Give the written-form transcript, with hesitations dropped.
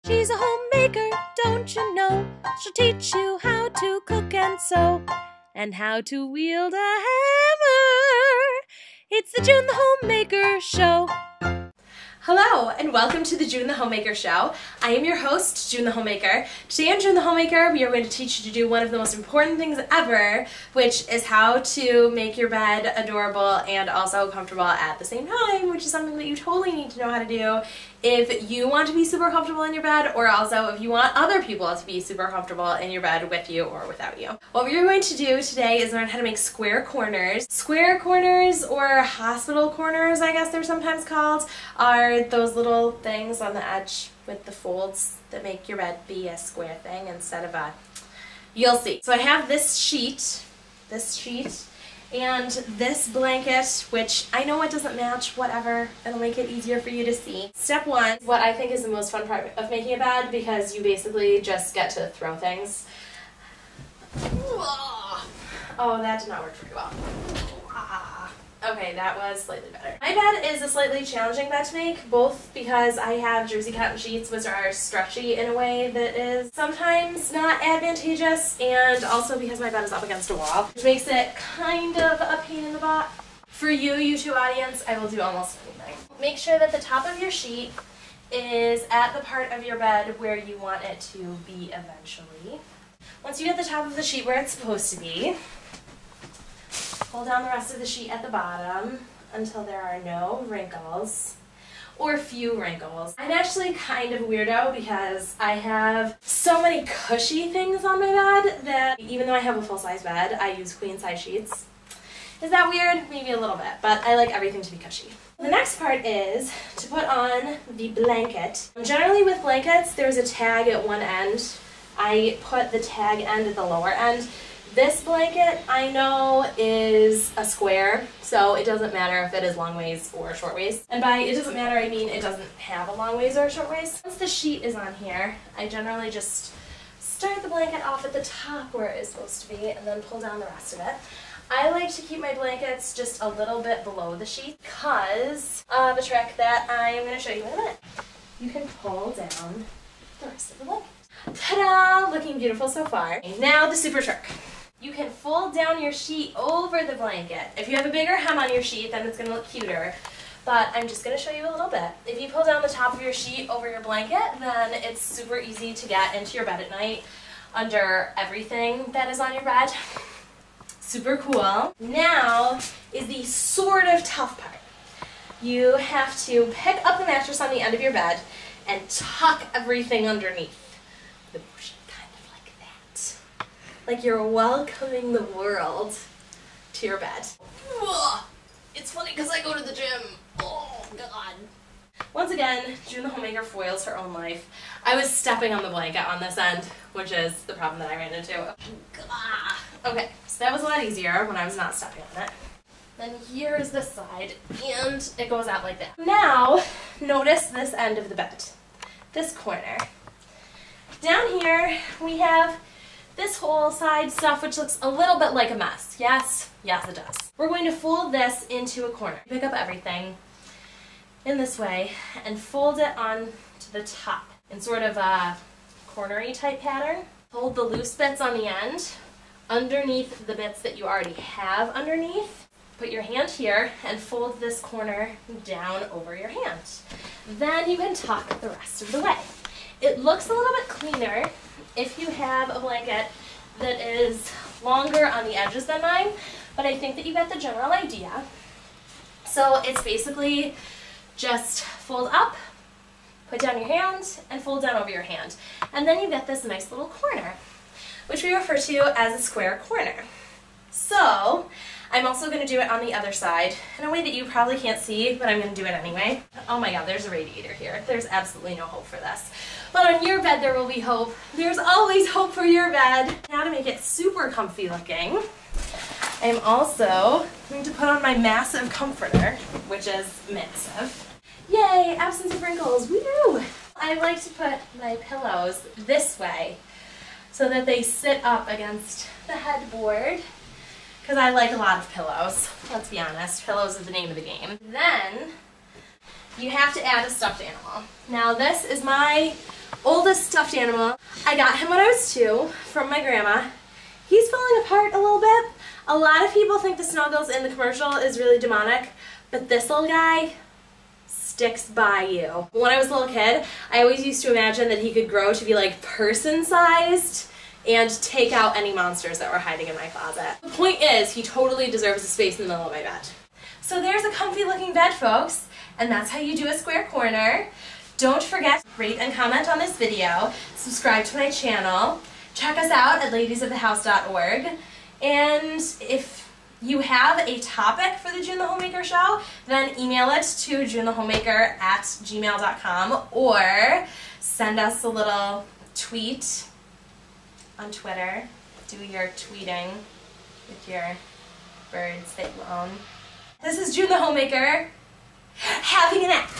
She's a homemaker, don't you know? She'll teach you how to cook and sew, and how to wield a hammer. It's the June the Homemaker Show. Hello, and welcome to the June the Homemaker Show. I am your host, June the Homemaker. Today on June the Homemaker, we are going to teach you to do one of the most important things ever, which is how to make your bed adorable and also comfortable at the same time, which is something that you totally need to know how to do if you want to be super comfortable in your bed, or also if you want other people to be super comfortable in your bed with you or without you. What we're going to do today is learn how to make square corners. Square corners, or hospital corners, I guess they're sometimes called, are those little things on the edge with the folds that make your bed be a square thing instead of a... You'll see. So I have this sheet, and this blanket, which I know it doesn't match, whatever, it'll make it easier for you to see. Step one, what I think is the most fun part of making a bed, because you basically just get to throw things. Oh, that did not work very well. Okay, that was slightly better. My bed is a slightly challenging bed to make, both because I have jersey cotton sheets, which are stretchy in a way that is sometimes not advantageous, and also because my bed is up against a wall, which makes it kind of a pain in the butt. For you YouTube audience, I will do almost anything. Make sure that the top of your sheet is at the part of your bed where you want it to be eventually. Once you get the top of the sheet where it's supposed to be, pull down the rest of the sheet at the bottom until there are no wrinkles, or few wrinkles. I'm actually kind of a weirdo because I have so many cushy things on my bed that even though I have a full-size bed, I use queen-size sheets. Is that weird? Maybe a little bit, but I like everything to be cushy. The next part is to put on the blanket. Generally with blankets, there's a tag at one end. I put the tag end at the lower end. This blanket, I know, is a square, so it doesn't matter if it is long waist or short waist. And by it doesn't matter, I mean it doesn't have a long waist or a short waist. Once the sheet is on here, I generally just start the blanket off at the top where it is supposed to be and then pull down the rest of it. I like to keep my blankets just a little bit below the sheet because of a trick that I'm going to show you in a minute. You can pull down the rest of the blanket. Ta-da! Looking beautiful so far. Now the super trick. You can fold down your sheet over the blanket. If you have a bigger hem on your sheet, then it's going to look cuter. But I'm just going to show you a little bit. If you pull down the top of your sheet over your blanket, then it's super easy to get into your bed at night under everything that is on your bed. Super cool. Now is the sort of tough part. You have to pick up the mattress on the end of your bed and tuck everything underneath. The motion kind of like that. Like you're welcoming the world to your bed. It's funny because I go to the gym. Oh, God. Once again, June the Homemaker foils her own life. I was stepping on the blanket on this end, which is the problem that I ran into. Okay, so that was a lot easier when I was not stepping on it. Then here's this side, and it goes out like that. Now, notice this end of the bed, this corner. Down here, we have this whole side stuff, which looks a little bit like a mess. Yes, yes it does. We're going to fold this into a corner. Pick up everything in this way and fold it on to the top in sort of a cornery type pattern. Hold the loose bits on the end underneath the bits that you already have underneath. Put your hand here and fold this corner down over your hand. Then you can tuck the rest of the way. It looks a little bit cleaner if you have a blanket that is longer on the edges than mine, but I think that you get the general idea. So it's basically just fold up, put down your hand, and fold down over your hand. And then you get this nice little corner, which we refer to as a square corner. So I'm also going to do it on the other side in a way that you probably can't see, but I'm going to do it anyway. Oh my God, there's a radiator here. There's absolutely no hope for this. But on your bed there will be hope. There's always hope for your bed. Now to make it super comfy looking, I am also going to put on my massive comforter, which is massive. Yay, absence of wrinkles, woo! I like to put my pillows this way so that they sit up against the headboard, because I like a lot of pillows. Let's be honest, pillows is the name of the game. Then you have to add a stuffed animal. Now this is my oldest stuffed animal. I got him when I was 2 from my grandma. He's falling apart a little bit. A lot of people think the Snuggles in the commercial is really demonic, but this little guy sticks by you. When I was a little kid, I always used to imagine that he could grow to be like person-sized and take out any monsters that were hiding in my closet. The point is, he totally deserves a space in the middle of my bed. So there's a comfy looking bed, folks, and that's how you do a square corner. Don't forget to rate and comment on this video, subscribe to my channel, check us out at ladiesofthehouse.org, and if you have a topic for the June the Homemaker show, then email it to junethehomemaker@gmail.com or send us a little tweet on Twitter. Do your tweeting with your birds that you own. This is June the Homemaker, having a nap.